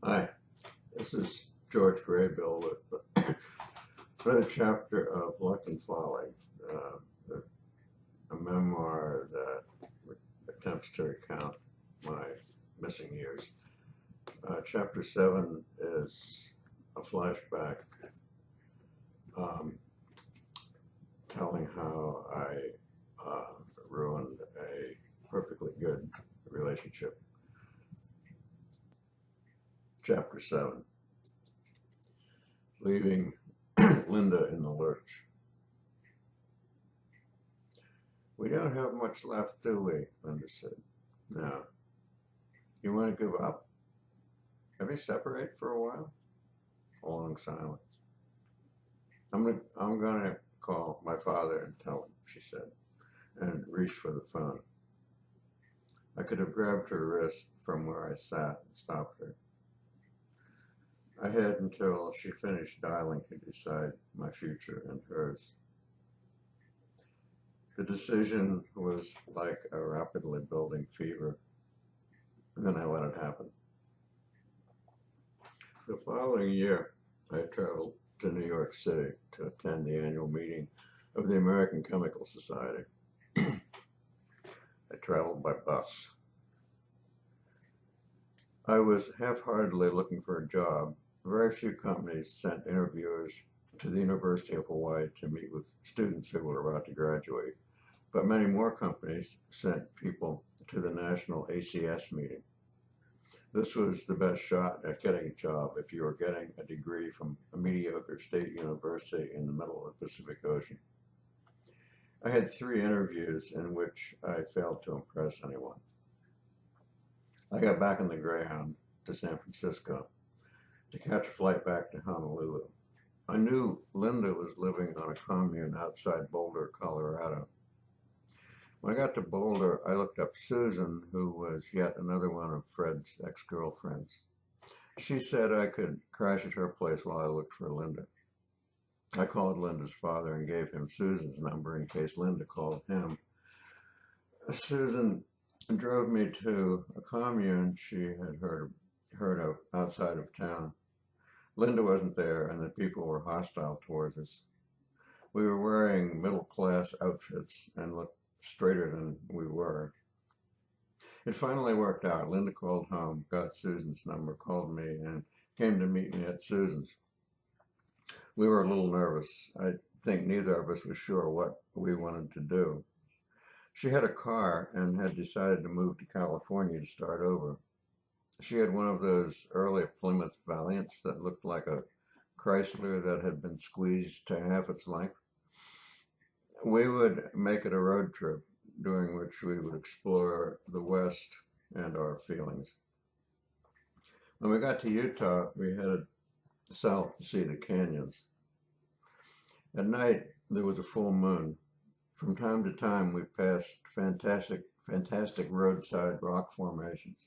Hi, this is George Graybill with another chapter of Luck and Folly, uh, a memoir that attempts to recount my missing years. Chapter 7 is a flashback um, telling how I ruined a perfectly good relationship. Chapter 7, leaving Linda in the lurch. We don't have much left, do we? Linda said. No. You want to give up? Have you separate for a while? A long silence. I'm gonna call my father and tell him, she said, and reached for the phone. I could have grabbed her wrist from where I sat and stopped her. I had until she finished dialing to decide my future and hers. The decision was like a rapidly building fever, and then I let it happen. The following year, I traveled to New York City to attend the annual meeting of the American Chemical Society. I traveled by bus. I was half-heartedly looking for a job. Very few companies sent interviewers to the University of Hawaii to meet with students who were about to graduate, but many more companies sent people to the national ACS meeting. This was the best shot at getting a job if you were getting a degree from a mediocre state university in the middle of the Pacific Ocean. I had 3 interviews in which I failed to impress anyone. I got back on the Greyhound to San Francisco to catch a flight back to Honolulu. I knew Linda was living on a commune outside Boulder, Colorado. When I got to Boulder, I looked up Susan, who was yet another one of Fred's ex-girlfriends. She said I could crash at her place while I looked for Linda. I called Linda's father and gave him Susan's number in case Linda called him. Susan drove me to a commune she had heard of outside of town. Linda wasn't there, and the people were hostile towards us. We were wearing middle-class outfits and looked straighter than we were. It finally worked out. Linda called home, got Susan's number, called me, and came to meet me at Susan's. We were a little nervous. I think neither of us was sure what we wanted to do. She had a car and had decided to move to California to start over. She had one of those early Plymouth Valiants that looked like a Chrysler that had been squeezed to half its length. We would make it a road trip during which we would explore the West and our feelings. When we got to Utah, we headed south to see the canyons. At night, there was a full moon. From time to time, we passed fantastic roadside rock formations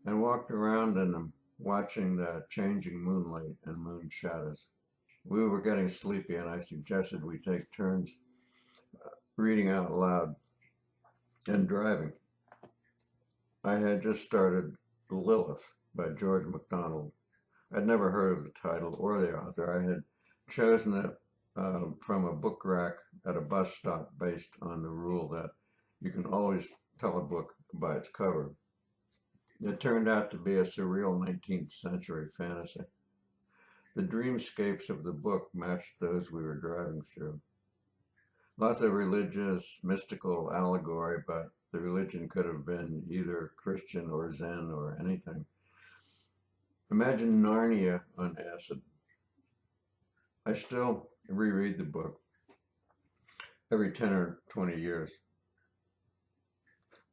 and walked around in them, watching the changing moonlight and moon shadows. We were getting sleepy, and I suggested we take turns reading out loud and driving. I had just started Lilith by George MacDonald. I'd never heard of the title or the author. I had chosen it from a book rack at a bus stop based on the rule that you can always tell a book by its cover. It turned out to be a surreal 19th century fantasy. The dreamscapes of the book matched those we were driving through. Lots of religious, mystical allegory, but the religion could have been either Christian or Zen or anything. Imagine Narnia on acid. I still reread the book every 10 or 20 years.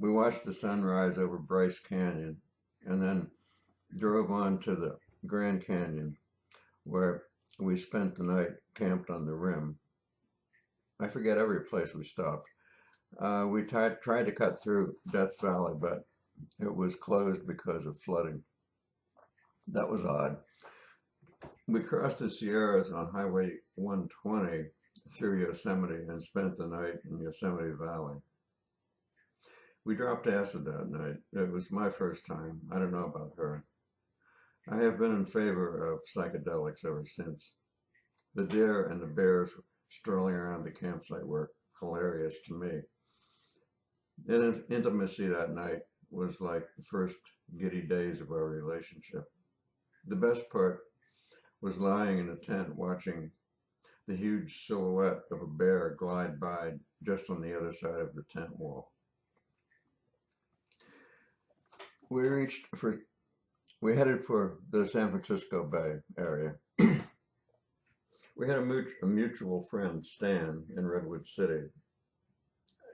We watched the sunrise over Bryce Canyon and then drove on to the Grand Canyon, where we spent the night camped on the rim. I forget every place we stopped. We tried to cut through Death Valley, but it was closed because of flooding. That was odd. We crossed the Sierras on Highway 120 through Yosemite and spent the night in Yosemite Valley. We dropped acid that night. It was my first time. I don't know about her. I have been in favor of psychedelics ever since. The deer and the bears strolling around the campsite were hilarious to me. Intimacy that night was like the first giddy days of our relationship. The best part was lying in a tent watching the huge silhouette of a bear glide by just on the other side of the tent wall. We reached for we headed for the San Francisco Bay area. We had a mutual friend, Stan, in Redwood City.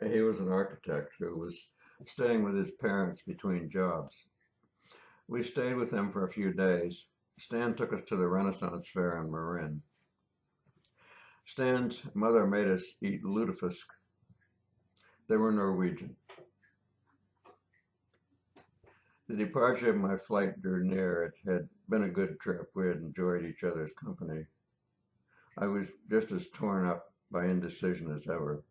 He was an architect who was staying with his parents between jobs. We stayed with him for a few days. Stan took us to the Renaissance Fair in Marin. Stan's mother made us eat lutefisk. They were Norwegian. The departure of my flight drew near. It had been a good trip. We had enjoyed each other's company. I was just as torn up by indecision as ever.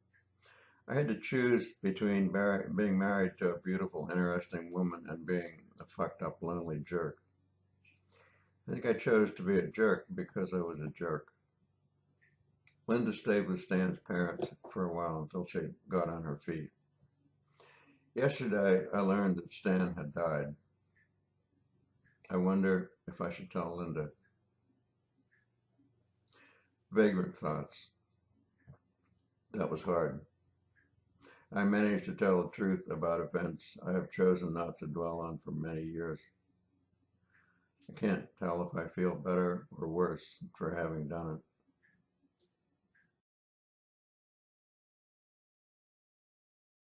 I had to choose between being married to a beautiful, interesting woman and being a fucked up, lonely jerk. I think I chose to be a jerk because I was a jerk. Linda stayed with Stan's parents for a while until she got on her feet. Yesterday, I learned that Stan had died. I wonder if I should tell Linda. Vagrant thoughts. That was hard. I managed to tell the truth about events I have chosen not to dwell on for many years. I can't tell if I feel better or worse for having done it.